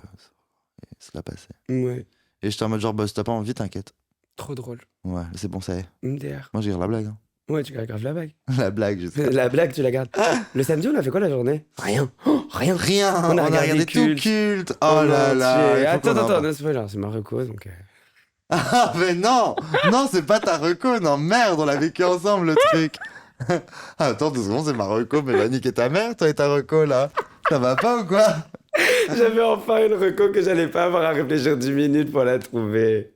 se la passer. Ouais. Et j'étais en mode genre, bah si t'as pas envie, t'inquiète. Trop drôle. Ouais, c'est bon, ça y est. MDR. Moi, j'ai la blague. Hein. Ouais, tu gardes grave la bague. La blague, je sais. La blague, tu la gardes. Le samedi, on a fait quoi la journée? Rien. Oh, rien. Rien, On a regardé tout Culte. culte. Oh là là. il faut Attends, qu'on en parle. non, c'est pas genre, c'est Marocco, donc. Ah, mais non! Non, c'est pas ta reco, non, merde, on l'a vécu ensemble le truc. Attends 2 secondes, c'est ma reco, Mélanie qui est ta mère, toi et ta reco là. Ça va pas ou quoi? J'avais enfin une reco que j'allais pas avoir à réfléchir 10 minutes pour la trouver.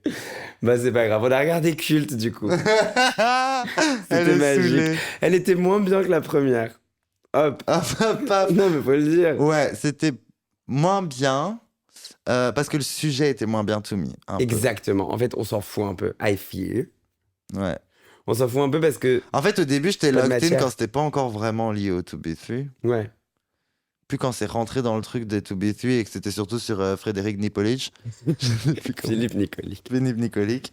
Bah, c'est pas grave, on a regardé Culte du coup. Elle C'était est magique. saoulée. Elle était moins bien que la première. Hop. Ah, paf. Non, mais faut le dire. Ouais, c'était moins bien parce que le sujet était moins bien to me. Un peu. Exactement. En fait, on s'en fout un peu. I feel. Ouais. On s'en fout un peu parce que. En fait, au début, j'étais Pas de locked in matière. quand c'était pas encore vraiment lié au 2B3. Ouais. Puis quand c'est rentré dans le truc des 2B3 et que c'était surtout sur Frédéric Nipolic. Je sais plus comment. Philippe Nicolic. Philippe Nicolic.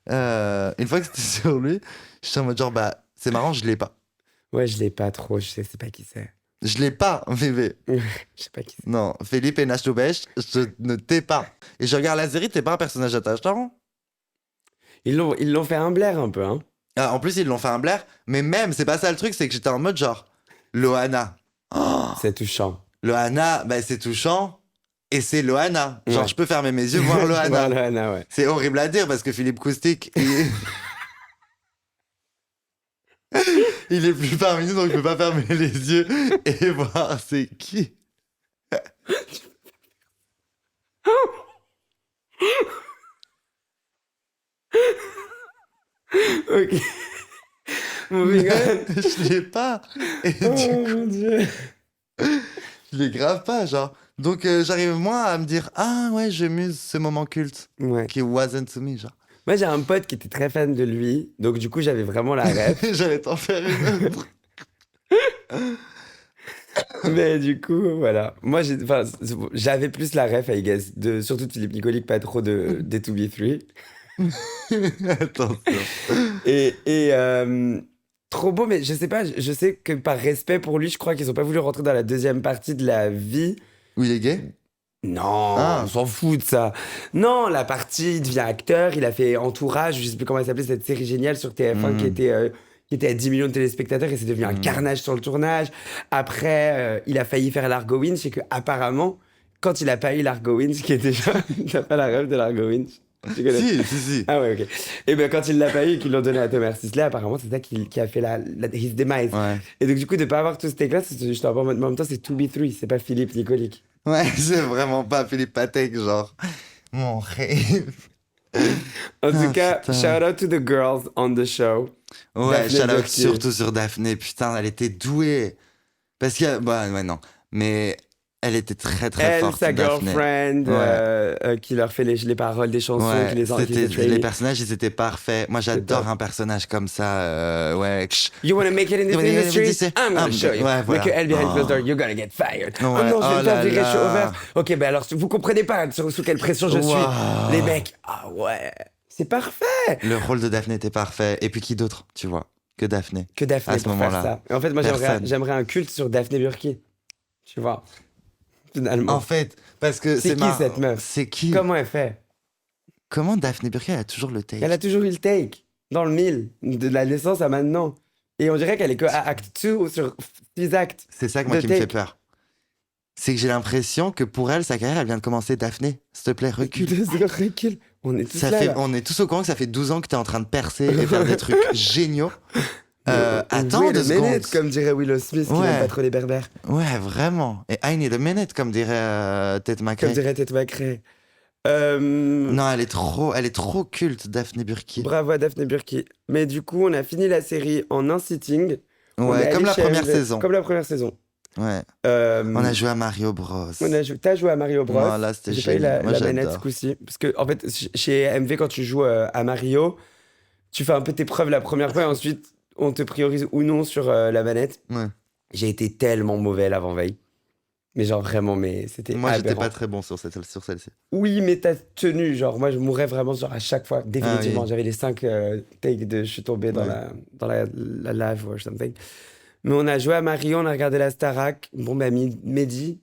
Une fois que c'était sur lui, j'étais en mode genre, bah, c'est marrant, je l'ai pas. Ouais, je l'ai pas trop, je sais pas qui c'est. Je l'ai pas, bébé. Je sais pas qui c'est. Non, Philippe et Nachtoubesh, je ne t'ai pas. Et je regarde la série, t'es pas un personnage attachant. Ils l'ont fait un blaire un peu, hein. Ah, en plus, ils l'ont fait un blaire, mais même, c'est pas ça le truc, c'est que j'étais en mode genre, Loana. Oh, C'est touchant. Loana, bah, c'est touchant. Et c'est Loana. Genre, Ouais. je peux fermer mes yeux, voir Loana. Loana, ouais. C'est horrible à dire parce que Philippe Koustik, il est plus parmi nous, donc je peux pas fermer les yeux et voir c'est qui. Ok. Mon rigole. Je l'ai pas. Et Oh du coup, mon dieu. je l'ai grave pas, genre. Donc j'arrive moins à me dire, ah ouais, je muse ce moment culte Ouais. qui wasn't to me, genre. Moi, j'ai un pote qui était très fan de lui, donc du coup, j'avais vraiment la ref. J'allais t'en faire une autre. Mais du coup, voilà. Moi, j'avais plus la ref, I guess, surtout de Philippe Nicolic, pas trop des 2B3. Attention. Et trop beau, mais je sais pas, je sais que par respect pour lui, je crois qu'ils ont pas voulu rentrer dans la deuxième partie de la vie. Où il est gay? Non, Ah. on s'en fout de ça. Non, la partie, il devient acteur, il a fait Entourage, je sais plus comment elle s'appelait, cette série géniale sur TF1 qui était à 10 millions de téléspectateurs et c'est devenu un carnage sur le tournage. Après, il a failli faire Largo Winch et que apparemment, quand il a pas eu Largo Winch, qui est déjà, il n'a pas la rêve de Largo Winch. Tu connais? Si. Ah ouais, ok. Et bien, quand il l'a pas eu et qu'ils l'ont donné à Thomas Sisley, apparemment, c'est ça qui a fait his demise. Ouais. Et donc, du coup, de pas avoir tout ce take-là, c'est juste en même temps, c'est 2B3, c'est pas Philippe Nicolic. Ouais, c'est vraiment pas Philippe Patek, genre. Mon rêve. En tout Ah, cas, putain. shout out to the girls on the show. Ouais, Daphné shout-out Burki. surtout sur Daphné. Putain, elle était douée. Parce que, bah, ouais, non. Mais elle était très, très Elle, forte, sa Daphné. girlfriend, Ouais. qui leur fait les paroles des chansons, Ouais, qui les c'était, fait les personnages, ils étaient parfaits. Moi, j'adore top. un personnage comme ça. Ouais. You wanna make it in this industry? I'm gonna show you. Ouais, Mais voilà. que elle, behind Oh. closed door, you're gonna get fired. Ouais, Oh non, je vais oh me faire là virer, je suis là. over. Ok, ben alors, vous comprenez pas sous quelle pression je suis. Waouh. Les mecs, ah ouais, c'est parfait. Le rôle de Daphné était parfait. Et puis qui d'autre, tu vois, que Daphné. Que Daphné À ce pour faire moment-là. ça. Et en fait, moi, Personne. j'aimerais un culte sur Daphné Burki. Tu vois, finalement. En fait, parce que C'est qui, marrant. cette meuf? C'est qui? Comment elle fait? Comment Daphné Burki, elle a toujours le take? Elle a toujours eu le take, dans le mille, de la naissance à maintenant. Et on dirait qu'elle est que à acte 2 ou sur 6 actes. C'est ça que moi de qui me fait take. peur. C'est que j'ai l'impression que pour elle, sa carrière, elle vient de commencer. Daphné, s'il te plaît, recule. Recule. On est tous Ça là, fait, là. on est tous au courant que ça fait 12 ans que t'es en train de percer et faire des trucs géniaux. Attends Wait a 2 secondes. minute, comme dirait Willow Smith, qui Ouais. n'aime pas trop les berbères. Ouais, vraiment. Et I need a minute, comme dirait Ted Comme McRae. dirait Ted McRae. Non, elle est trop culte, Daphné Burki. Bravo à Daphné Burki. Mais du coup, on a fini la série en un sitting. On est Ouais, allé comme la chez première MV. saison. Comme la première saison. Ouais. Euh, On a joué à Mario Bros. T'as joué à Mario Bros. Voilà, c'était J'ai pas eu génial. Moi, la manette ce j'adore. coup-ci. Parce que, en fait, chez MV, quand tu joues à Mario, tu fais un peu tes preuves la première fois et ensuite, on te priorise ou non sur la manette. Ouais. J'ai été tellement mauvais l'avant-veille. Mais genre vraiment, mais c'était Moi, j'étais aberrant. pas très bon sur celle-ci. Oui, mais t'as tenu, genre, moi je mourais vraiment genre à chaque fois, définitivement. Ah oui. J'avais les 5 takes de je suis tombé dans, Ouais. dans la lave or something. Mais on a joué à Mario, on a regardé la Starac. Bon, bah, Mehdi,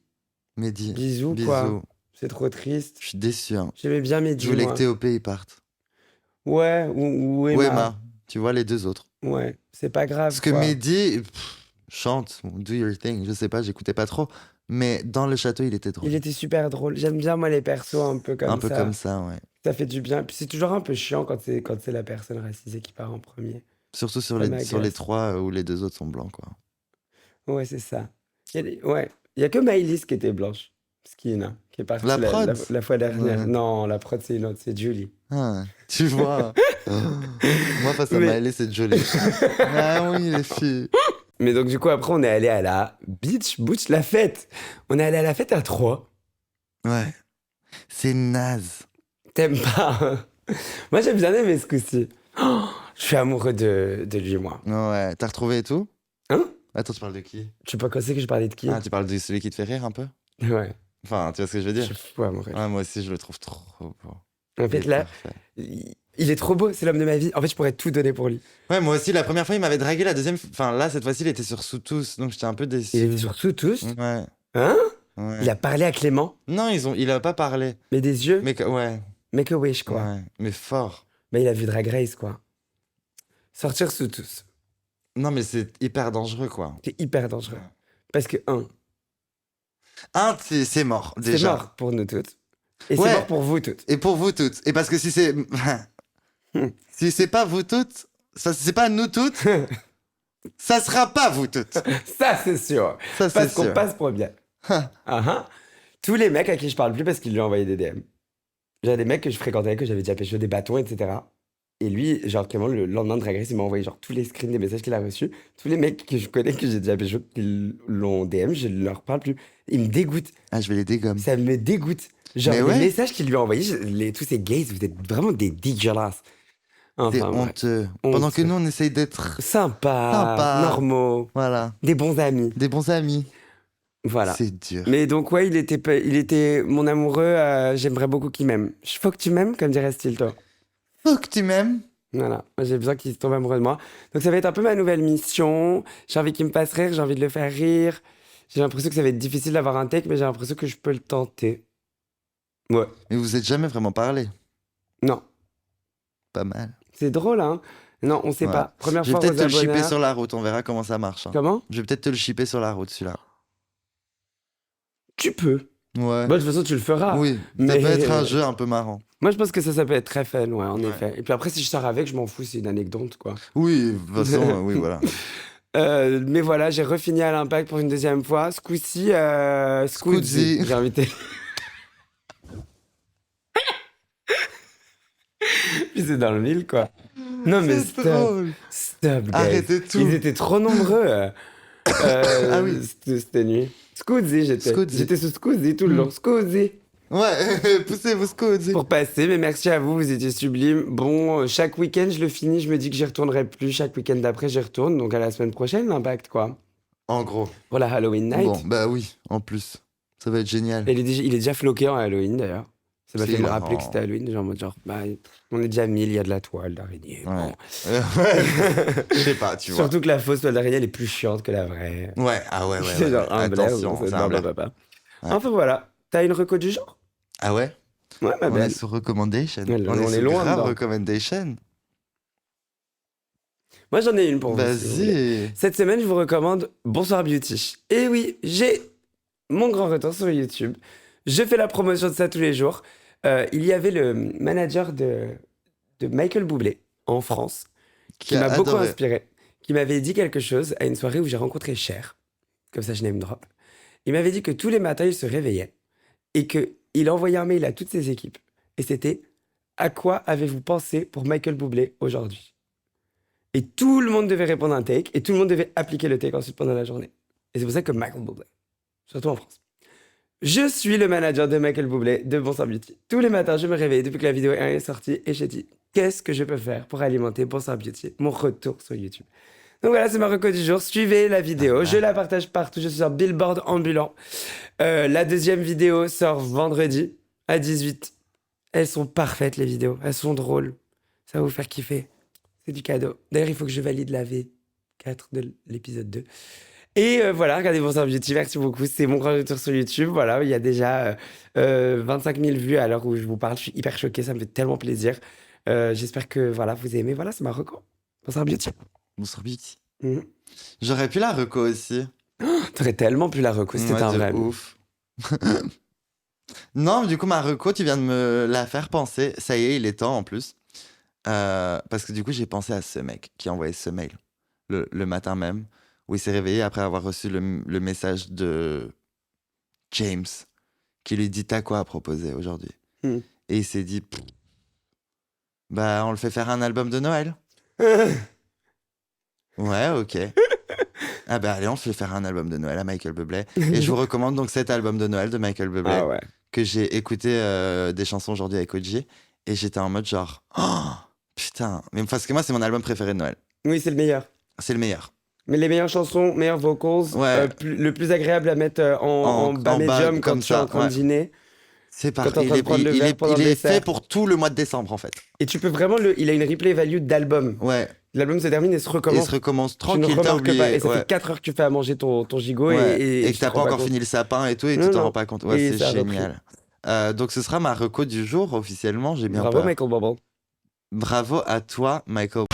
Mehdi, bisous, quoi. bisous. C'est trop triste. Je suis déçu. Hein. J'aimais bien Mehdi, Je voulais moi. que TOP ils partent. Ouais, ou Emma. Ou Emma. Tu vois, les deux autres. Ouais, c'est pas grave. Parce que quoi. Mehdi chante, do your thing. Je sais pas, j'écoutais pas trop. Mais dans le château, il était drôle. Il était super drôle. J'aime bien, moi, les persos un peu comme Un peu ça. comme ça, ouais. Ça fait du bien. Puis c'est toujours un peu chiant quand c'est la personne racisée qui part en premier. Surtout sur Ça les m'agace. 3 où les deux autres sont blancs, quoi. Ouais, c'est ça. Ouais, il y a que Maëlys qui était blanche. Skina, qui est partie La prod la fois dernière. Ouais. Non, la prod, c'est une autre, c'est Julie. Ah, tu vois. Moi, face à Mais- Maëlys, c'est joli. Ah oui, les filles. Mais donc, du coup, après, on est allé à la Beach Butch, la fête. On est allé à la fête à 3. Ouais. C'est naze. T'aimes pas, hein? Moi, j'ai bien aimé ce coup-ci. Oh, je suis amoureux de lui, moi. Ouais. T'as retrouvé et tout? Hein? Attends, tu parles de qui? Tu sais pas quoi c'est que je parlais de qui? Ah, tu parles de celui qui te fait rire un peu? Ouais, Enfin, tu vois ce que je veux je dire? suis fou amoureux. Ouais, moi aussi, je le trouve trop beau. En Il fait, est là, parfait. il est trop beau, c'est l'homme de ma vie. En fait, je pourrais tout donner pour lui. Ouais, moi aussi, la première fois, il m'avait dragué. La deuxième, enfin, là, cette fois-ci, il était sur Sous tous. Donc, j'étais un peu déçu. Il est surtout tous. Ouais. Hein? Ouais. Il a parlé à Clément, Non, il a pas parlé. mais des yeux. Mais ouais. Make a wish, quoi. Ouais. Mais fort. Mais il a vu Drag Race, quoi. Sortir sous tous. Non, mais c'est hyper dangereux, quoi. C'est hyper dangereux. Parce que, C'est mort, c'est déjà. mort pour nous toutes. Et Ouais. c'est mort pour vous toutes. Et pour vous toutes. Et parce que si c'est. Si c'est pas vous toutes, ça, c'est pas nous toutes, ça sera pas vous toutes. Ça, c'est sûr. Ça, c'est Parce qu'on sûr. passe pour bien. Ah, ah. Tous les mecs à qui je parle plus parce qu'ils lui ont envoyé des DM. J'avais des mecs que je fréquentais, que j'avais déjà pécho des bâtons, etc. Et lui, genre, vraiment, le lendemain de Drag Race, il m'a envoyé genre tous les screens des messages qu'il a reçus. Tous les mecs que je connais, que j'ai déjà pécho, qui l'ont DM, je ne leur parle plus. Il me dégoûte. Ah, je vais les dégommer. Ça me dégoûte. Genre, Mais les ouais. messages qu'il lui a envoyés, tous ces gays, vous êtes vraiment des dégueulasses. C'est Enfin, bref. honteux. Pendant que nous, on essaye d'être. Sympa, normaux, Voilà. des bons amis. Des bons amis. Voilà. C'est dur. Mais donc, ouais, il était mon amoureux. J'aimerais beaucoup qu'il m'aime. Faut que tu m'aimes, comme dirait Stilto. Faut que tu m'aimes. Voilà. Moi, j'ai besoin qu'il se tombe amoureux de moi. Donc, ça va être un peu ma nouvelle mission. J'ai envie qu'il me fasse rire, j'ai envie de le faire rire. J'ai l'impression que ça va être difficile d'avoir un take, mais j'ai l'impression que je peux le tenter. Ouais. Mais vous êtes jamais vraiment parlé. Non. Pas mal. C'est drôle, hein? Non, on sait Ouais. pas. Première Je vais fois, peut-être te le Rosa shipper Bonheur. sur la route, on verra comment ça marche. Hein. Comment? Je vais peut-être te le shipper sur la route, celui-là. Tu peux. Ouais. Bah, de toute façon, tu le feras. Oui, ça mais- peut être un jeu un peu marrant. Moi, je pense que ça peut être très fun, ouais, en Ouais. effet. Et puis après, si je sors avec, je m'en fous, c'est une anecdote, quoi. Oui, de toute façon, oui, voilà. Mais voilà, j'ai refini à l'Impact pour une deuxième fois. Ce coup-ci, Scootzy. J'ai invité. Puis c'est dans le mille, quoi. Non, mais C'est drôle. stop, guys. Arrêtez tout. Ils étaient trop nombreux Ah oui. cette nuit. Scusi, Scusi. j'étais sous Scusi tout le long. Scusi. Ouais, poussez-vous Scootzy. Pour passer, mais merci à vous, vous étiez sublimes. Bon, chaque week-end, je le finis, je me dis que j'y retournerai plus. Chaque week-end d'après, j'y retourne. Donc à la semaine prochaine, l'Impact, quoi. En gros. Pour la Halloween night. Bon, bah oui, en plus. Ça va être génial. Et il est déjà floqué en Halloween, d'ailleurs. Ça m'a C'est fait me rappeler hilarant. que c'était Halloween. Genre, bah, on est déjà 1000, il y a de la toile d'araignée. Ouais. Bon. Ouais, je sais pas, tu vois. Surtout que la fausse toile d'araignée, elle est plus chiante que la vraie. Ouais, ah ouais, ouais. C'est ouais, genre ouais. un blé ou Attention, c'est c'est un blé. papa. Ouais. Enfin voilà, t'as une reco du jour? Ah ouais? Ouais, ma On belle. est sur recommendation. Ouais, On on est est sur loin grave dedans. recommendation. Moi j'en ai une pour vous. Si vous voulez. Vas-y. Cette semaine, je vous recommande Bonsoir Beauty. Et oui, j'ai mon grand retour sur YouTube. Je fais la promotion de ça tous les jours. Il y avait le manager de Michael Bublé en France qui a m'a beaucoup adoré. inspiré, qui m'avait dit quelque chose à une soirée où j'ai rencontré Cher. Comme ça, je name drop. Il m'avait dit que tous les matins, il se réveillait et qu'il envoyait un mail à toutes ses équipes. Et c'était « À quoi avez-vous pensé pour Michael Bublé aujourd'hui ?» Et tout le monde devait répondre un take et tout le monde devait appliquer le take ensuite pendant la journée. Et c'est pour ça que Michael Bublé, surtout en France. Je suis le manager de Michael Bublé de Bonsoir Beauty. Tous les matins, je me réveille depuis que la vidéo 1 est sortie et je dis qu'est-ce que je peux faire pour alimenter Bonsoir Beauty, mon retour sur YouTube. Donc voilà, c'est ma reco du jour. Suivez la vidéo, je la partage partout. Je suis sur Billboard ambulant. La deuxième vidéo sort vendredi à 18. Elles sont parfaites, les vidéos. Elles sont drôles. Ça va vous faire kiffer. C'est du cadeau. D'ailleurs, il faut que je valide la V4 de l'épisode 2. Et voilà, regardez Bonsoir Beauty, merci beaucoup. C'est mon grand retour sur YouTube. Voilà, il y a déjà 25 000 vues à l'heure où je vous parle. Je suis hyper choqué, ça me fait tellement plaisir. J'espère que voilà, vous aimez. Voilà, c'est ma reco. Bonsoir Beauty. Bonsoir Beauty. Mhm. J'aurais pu la reco aussi. T'aurais tellement pu la reco, c'était Ouais, un de vrai. ouf. Non, mais du coup, ma reco, tu viens de me la faire penser. Ça y est, il est temps en plus. Parce que du coup, j'ai pensé à ce mec qui a envoyé ce mail le matin même, où il s'est réveillé après avoir reçu le message de James, qui lui dit t'as quoi à proposer aujourd'hui. Hmm. Et il s'est dit bah, on le fait faire un album de Noël. Ouais, ok. Ah bah allez, on fait faire un album de Noël à Michael Bublé. Et je vous recommande donc cet album de Noël de Michael Bublé, Ah ouais. que j'ai écouté des chansons aujourd'hui avec OG. Et j'étais en mode genre, oh, putain. Mais parce que moi, c'est mon album préféré de Noël. Oui, c'est le meilleur. C'est le meilleur. Mais les meilleures chansons, meilleurs vocals, Ouais. le plus agréable à mettre en bas en bas, médium quand comme tu es en ça, train de ouais. dîner. C'est Quand t'es en parfait. train de prendre le verre pendant le il est dessert. fait pour tout le mois de décembre, en fait. Et tu peux vraiment il a une replay value d'album. Ouais. L'album se termine et se Et recommence. se recommence Tu ne tranquille, t'as remarques oublié. pas. Et ça ouais. fait 4 heures que tu fais à manger ton gigot Ouais. et Et tu que te t'as pas rends encore compte. fini le sapin et tout, et Non, tu t'en non. rends pas compte. Ouais, Et c'est ça a repris. génial. Donc ce sera ma reco du jour, officiellement. J'ai bien Bravo peur. Michael Bubble. Bravo à toi, Michael.